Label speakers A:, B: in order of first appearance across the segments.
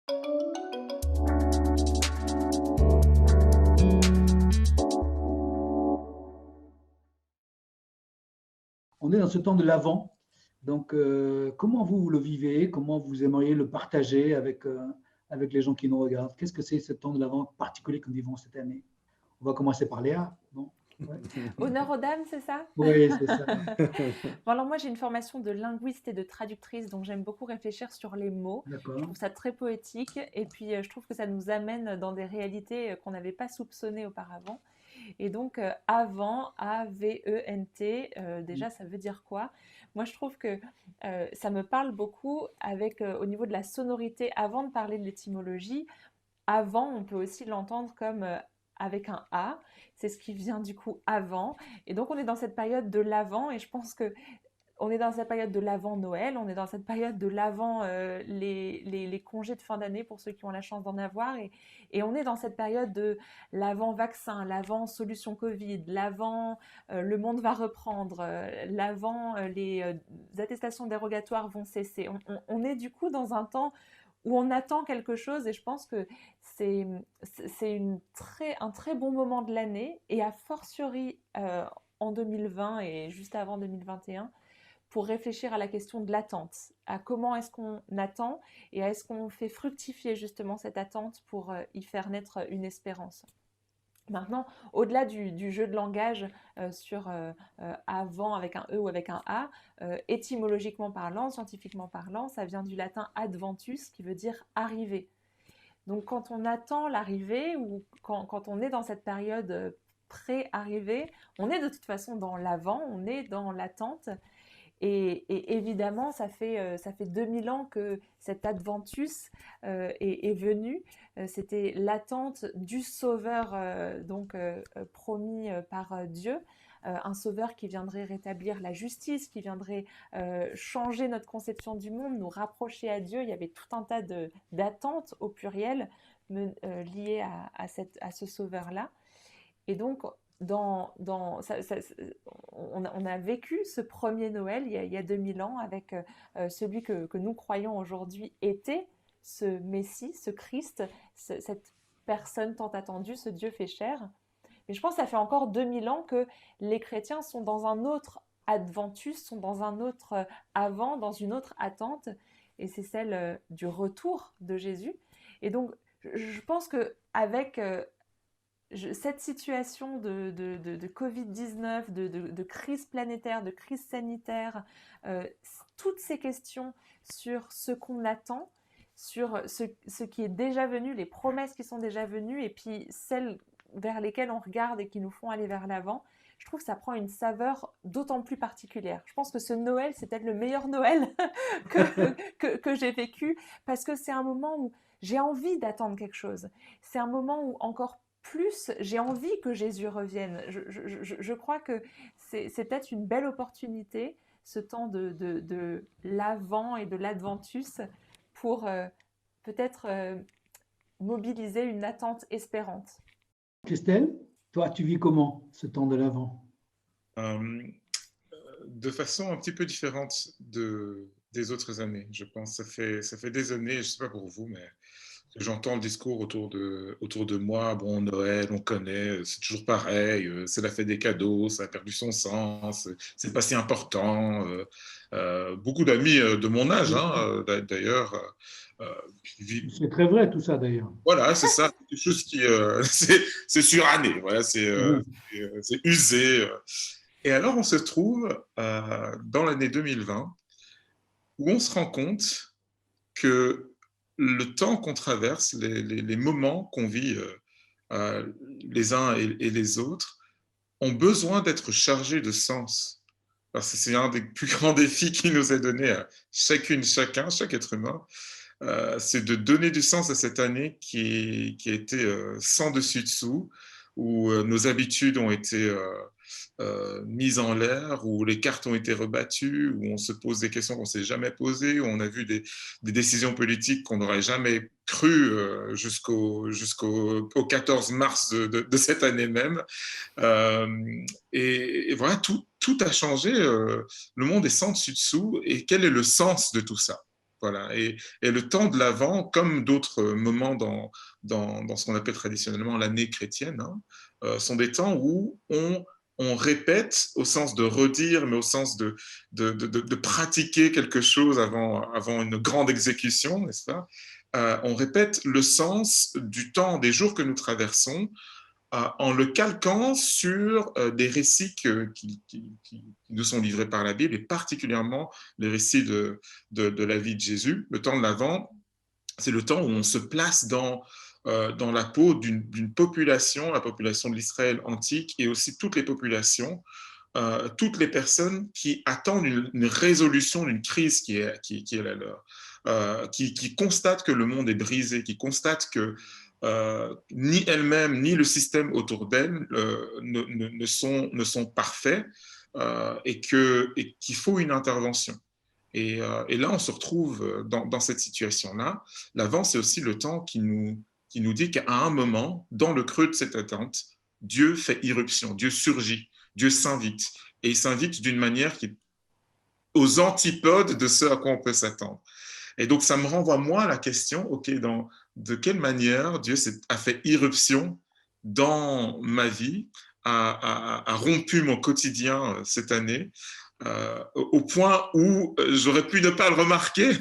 A: On est dans ce temps de l'Avent. Donc, comment vous le vivez? Comment vous aimeriez le partager avec les gens qui nous regardent? Qu'est-ce que c'est ce temps de l'Avent particulier que nous vivons cette année? On va commencer par Léa, non? Ouais.
B: Honneur aux dames, c'est ça?
A: Oui, c'est ça.
B: Bon, alors moi, j'ai une formation de linguiste et de traductrice, donc j'aime beaucoup réfléchir sur les mots. Je
A: D'accord.
B: trouve ça très poétique, et puis je trouve que ça nous amène dans des réalités qu'on n'avait pas soupçonnées auparavant. Et donc, avant, A-V-E-N-T, déjà, ça veut dire quoi? Moi, je trouve que ça me parle beaucoup avec, au niveau de la sonorité, avant de parler de l'étymologie. Avant, on peut aussi l'entendre comme avec un A, c'est ce qui vient du coup avant. Et donc on est dans cette période de l'avant, et je pense que on est dans cette période de l'avant Noël, on est dans cette période de l'avant les congés de fin d'année pour ceux qui ont la chance d'en avoir, et on est dans cette période de l'avant vaccin, l'avant solution Covid, l'avant le monde va reprendre, l'avant les attestations dérogatoires vont cesser. On est du coup dans un temps où on attend quelque chose, et je pense que c'est un très bon moment de l'année, et a fortiori en 2020 et juste avant 2021, pour réfléchir à la question de l'attente, à comment est-ce qu'on attend, et à est-ce qu'on fait fructifier justement cette attente pour y faire naître une espérance. Maintenant, au-delà du jeu de langage sur avant avec un E ou avec un A, étymologiquement parlant, scientifiquement parlant, ça vient du latin adventus, qui veut dire arriver. Donc quand on attend l'arrivée, ou quand on est dans cette période pré-arrivée, on est de toute façon dans l'avant, on est dans l'attente. Et évidemment, ça fait 2000 ans que cet Adventus est venu. C'était l'attente du Sauveur promis par Dieu, un Sauveur qui viendrait rétablir la justice, qui viendrait changer notre conception du monde, nous rapprocher à Dieu. Il y avait tout un tas d'attentes au pluriel liées à ce Sauveur-là. Et donc, on a vécu ce premier Noël il y a 2000 ans avec celui que nous croyons aujourd'hui était ce Messie, ce Christ, cette personne tant attendue, ce Dieu fait chair. Mais je pense que ça fait encore 2000 ans que les chrétiens sont dans un autre adventus, sont dans un autre avant, dans une autre attente, et c'est celle du retour de Jésus. Et donc, je pense qu'avec cette situation de Covid-19, de crise planétaire, de crise sanitaire, euh, toutes ces questions sur ce qu'on attend, sur ce qui est déjà venu, les promesses qui sont déjà venues, et puis celles vers lesquelles on regarde et qui nous font aller vers l'avant, je trouve que ça prend une saveur d'autant plus particulière. Je pense que ce Noël, c'est peut-être le meilleur Noël que j'ai vécu, parce que c'est un moment où j'ai envie d'attendre quelque chose. C'est un moment où encore plus j'ai envie que Jésus revienne. Je crois que c'est peut-être une belle opportunité, ce temps de l'avant et de l'adventus, pour peut-être mobiliser une attente espérante.
A: Christelle, toi, tu vis comment ce temps de l'Avent?
C: Euh, de façon un petit peu différente des autres années, je pense. Ça fait des années, je ne sais pas pour vous, mais j'entends le discours autour de moi. Bon, Noël, on connaît, c'est toujours pareil, c'est la fête des cadeaux, ça a perdu son sens, c'est pas si important. Beaucoup d'amis de mon âge, hein, d'ailleurs, euh,
A: C'est très vrai tout ça d'ailleurs.
C: voilà, c'est ça, c'est quelque chose qui, c'est suranné, voilà,
A: Oui.
C: c'est usé. Et alors, on se trouve dans l'année 2020 où on se rend compte que le temps qu'on traverse, les moments qu'on vit les uns et les autres, ont besoin d'être chargés de sens. Parce que c'est un des plus grands défis qui nous est donné à chacune, chacun, chaque être humain, c'est de donner du sens à cette année qui a été sans dessus-dessous, où nos habitudes ont été mises en l'air, où les cartes ont été rebattues, où on se pose des questions qu'on ne s'est jamais posées, où on a vu des décisions politiques qu'on n'aurait jamais cru jusqu'au 14 mars de cette année même. Euh, et voilà, tout a changé. Le monde est sans dessus-dessous. Et quel est le sens de tout ça? Voilà. Et le temps de l'Avent, comme d'autres moments dans ce qu'on appelle traditionnellement l'année chrétienne, sont des temps où on répète au sens de redire, mais au sens de pratiquer quelque chose avant une grande exécution, n'est-ce pas? On répète le sens du temps, des jours que nous traversons, en le calquant sur des récits qui nous sont livrés par la Bible, et particulièrement les récits de la vie de Jésus. Le temps de l'Avent, c'est le temps où on se place dans la peau d'une population, la population de l'Israël antique, et aussi toutes les populations, toutes les personnes qui attendent une résolution d'une crise qui est la leur, qui constatent que le monde est brisé, qui constatent que ni elles-mêmes, ni le système autour d'elles ne sont parfaits, et qu'il faut une intervention. Et là, on se retrouve dans cette situation-là. L'Avent, c'est aussi le temps qui nous dit qu'à un moment, dans le creux de cette attente, Dieu fait irruption, Dieu surgit, Dieu s'invite. Et il s'invite d'une manière qui est aux antipodes de ce à quoi on peut s'attendre. Et donc, ça me renvoie, moi, à la question, OK, de quelle manière Dieu a fait irruption dans ma vie, a rompu mon quotidien cette année, au point où j'aurais pu ne pas le remarquer,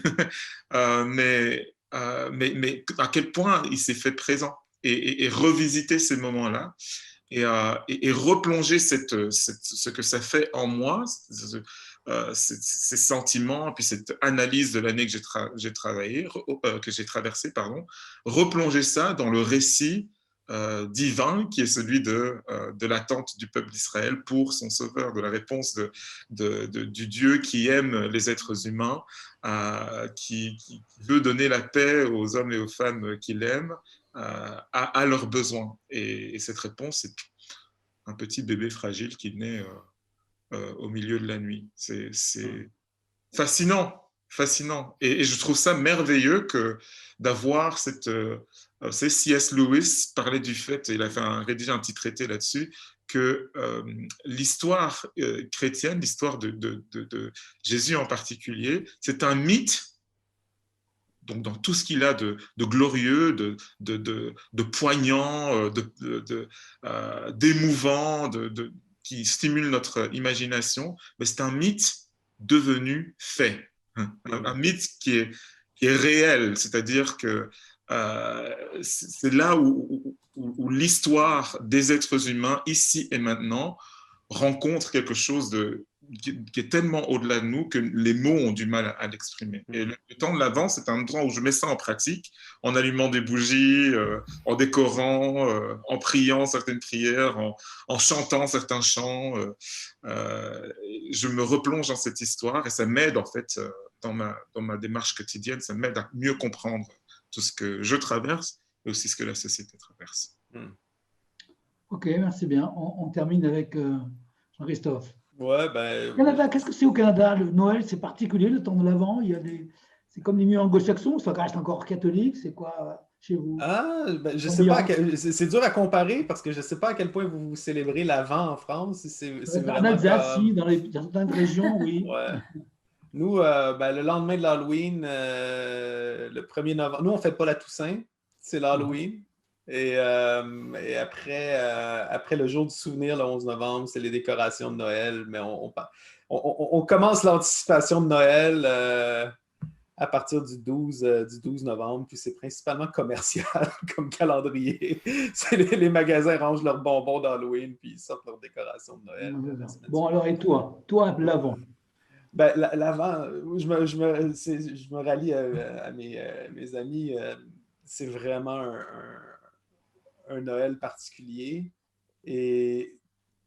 C: mais à quel point il s'est fait présent, et revisiter ces moments-là, et replonger ce que ça fait en moi, ces sentiments, puis cette analyse de l'année que j'ai traversée, replonger ça dans le récit divin qui est celui de l'attente du peuple d'Israël pour son sauveur, de la réponse du Dieu qui aime les êtres humains, qui veut donner la paix aux hommes et aux femmes qu'il aime, à leurs besoins. Et cette réponse, c'est un petit bébé fragile qui naît au milieu de la nuit. C'est fascinant, fascinant. Et je trouve ça merveilleux d'avoir cette... C.S. Lewis parlait du fait, il a rédigé un petit traité là-dessus, que l'histoire chrétienne, l'histoire de Jésus en particulier, c'est un mythe. Donc, dans tout ce qu'il a de glorieux, de poignant, d'émouvant, qui stimule notre imagination, mais c'est un mythe devenu fait. Un mythe qui est réel, c'est-à-dire que c'est là où l'histoire des êtres humains, ici et maintenant, rencontre quelque chose qui est tellement au-delà de nous que les mots ont du mal à l'exprimer. Et le temps de l'Avent, c'est un temps où je mets ça en pratique, en allumant des bougies, en décorant, en priant certaines prières, en chantant certains chants. Je me replonge dans cette histoire et ça m'aide en fait dans ma démarche quotidienne, ça m'aide à mieux comprendre tout ce que je traverse et aussi ce que la société traverse.
A: Ok, merci bien. On termine avec Jean-Christophe.
D: Ouais, ben...
A: Canada, qu'est-ce que c'est au Canada? Le Noël, c'est particulier, le temps de l'Avent. C'est comme les milieux anglo-saxons, ça reste encore catholique. C'est quoi chez vous?
D: Je sais pas. C'est dur à comparer parce que je ne sais pas à quel point vous célébrez l'Avent en France.
A: En Alsace, si, dans certaines régions, oui.
D: Ouais. Nous, le lendemain de l'Halloween, le 1er novembre, nous, on ne fête pas la Toussaint, c'est l'Halloween. Et après le jour du souvenir, le 11 novembre, c'est les décorations de Noël. Mais on commence l'anticipation de Noël à partir du 12 novembre. Puis c'est principalement commercial comme calendrier. Les magasins rangent leurs bonbons d'Halloween puis ils sortent leurs décorations de Noël.
A: Bon, alors, et toi, l'Avent?
D: L'Avent, je me rallie à mes amis. C'est vraiment un Noël particulier et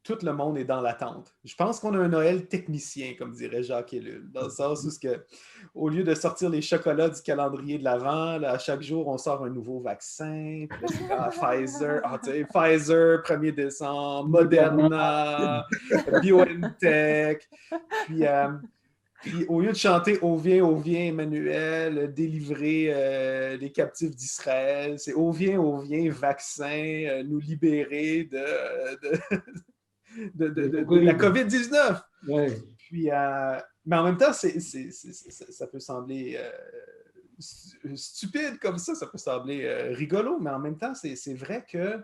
D: tout le monde est dans l'attente. Je pense qu'on a un Noël technicien, comme dirait Jacques Ellul, dans le sens où au lieu de sortir les chocolats du calendrier de l'Avent, à chaque jour, on sort un nouveau vaccin. Pfizer, Pfizer, 1er décembre, Moderna, BioNTech. Puis au lieu de chanter « Ô viens, Emmanuel, délivrer les captifs d'Israël », c'est « Ô viens, vaccin, nous libérer de la COVID-19 ».
A: Ouais.
D: Puis, mais en même temps, ça peut sembler stupide comme ça peut sembler rigolo, mais en même temps, c'est vrai que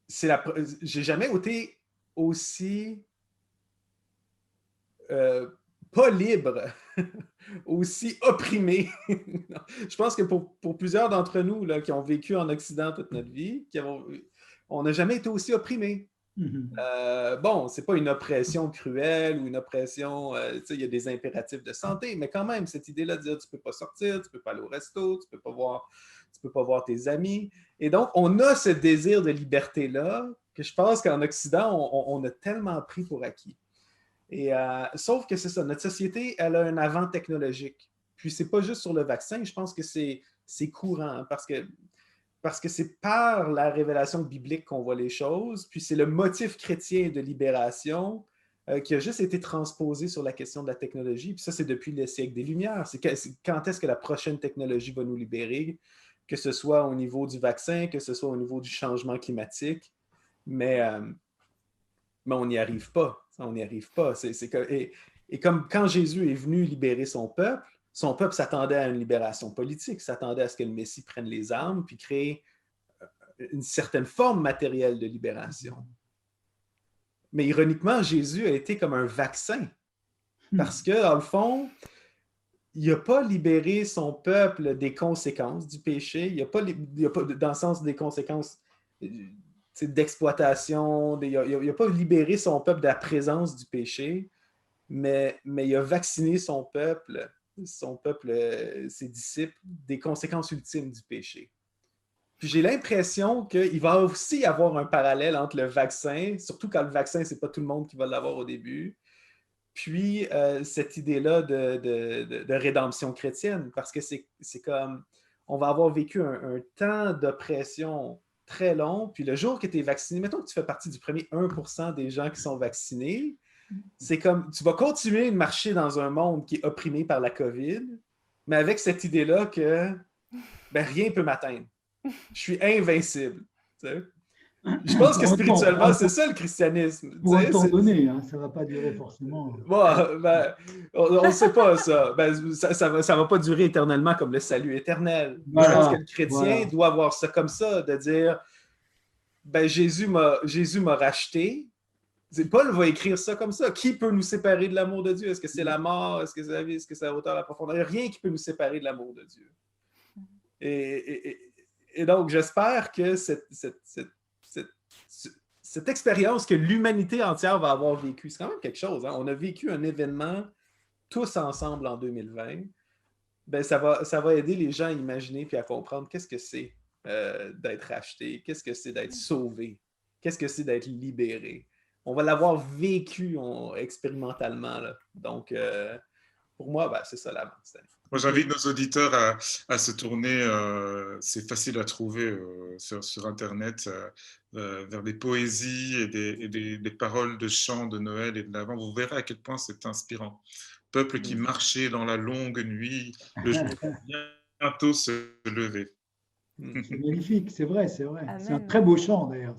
D: j'ai jamais été aussi pas libre, aussi opprimé. Je pense que pour plusieurs d'entre nous là, qui ont vécu en Occident toute notre vie, on n'a jamais été aussi opprimés. Bon, c'est pas une oppression cruelle ou une oppression, il y a des impératifs de santé, mais quand même, cette idée-là de dire tu peux pas sortir, tu peux pas aller au resto, tu peux pas voir tes amis. Et donc, on a ce désir de liberté-là que je pense qu'en Occident, on a tellement pris pour acquis. Et, sauf que c'est ça, notre société, elle a un avant technologique. Puis c'est pas juste sur le vaccin, je pense que c'est courant parce que c'est par la révélation biblique qu'on voit les choses, puis c'est le motif chrétien de libération qui a juste été transposé sur la question de la technologie. Puis ça, c'est depuis le siècle des Lumières. Quand est-ce que la prochaine technologie va nous libérer, que ce soit au niveau du vaccin, que ce soit au niveau du changement climatique, mais on n'y arrive pas. On n'y arrive pas. Et comme quand Jésus est venu libérer son peuple s'attendait à une libération politique, s'attendait à ce que le Messie prenne les armes puis crée une certaine forme matérielle de libération. Mais ironiquement, Jésus a été comme un vaccin parce que, dans le fond, il n'a pas libéré son peuple des conséquences du péché. Il n'a pas, dans le sens des conséquences d'exploitation. Il n'a pas libéré son peuple de la présence du péché, mais il a vacciné son peuple, ses disciples, des conséquences ultimes du péché. Puis j'ai l'impression qu'il va aussi y avoir un parallèle entre le vaccin, surtout quand le vaccin, c'est pas tout le monde qui va l'avoir au début, puis cette idée-là de rédemption chrétienne, parce que c'est comme, on va avoir vécu un temps d'oppression très long, puis le jour que tu es vacciné, mettons que tu fais partie du premier 1% des gens qui sont vaccinés, c'est comme, tu vas continuer de marcher dans un monde qui est opprimé par la COVID, mais avec cette idée-là que rien ne peut m'atteindre. Je suis invincible. Tu sais? Je pense que spirituellement, c'est ça le christianisme.
A: Pour un temps donné, hein, ça ne va pas durer forcément.
D: Bon, on ne sait pas ça. Ça va pas durer éternellement comme le salut éternel. Voilà, je pense que le chrétien doit avoir ça comme ça, de dire Jésus m'a racheté. Paul va écrire ça comme ça. Qui peut nous séparer de l'amour de Dieu? Est-ce que c'est la mort? Est-ce que c'est la vie? Est-ce que c'est la hauteur, la profondeur? Il n'y a rien qui peut nous séparer de l'amour de Dieu. Et donc, j'espère que cette expérience que l'humanité entière va avoir vécue, c'est quand même quelque chose. Hein? On a vécu un événement tous ensemble en 2020. Ça va aider les gens à imaginer puis à comprendre qu'est-ce que c'est d'être racheté, qu'est-ce que c'est d'être sauvé, qu'est-ce que c'est d'être libéré. On va l'avoir vécu expérimentalement. Là. Donc, pour moi, c'est ça l'avant cette année.
C: Moi, j'invite nos auditeurs à se tourner, c'est facile à trouver sur Internet, vers des poésies et des paroles de chants de Noël et de l'Avent. Vous verrez à quel point c'est inspirant. Peuple qui marchait dans la longue nuit, le jour va bientôt se lever.
A: C'est magnifique, c'est vrai. C'est un très beau chant d'ailleurs.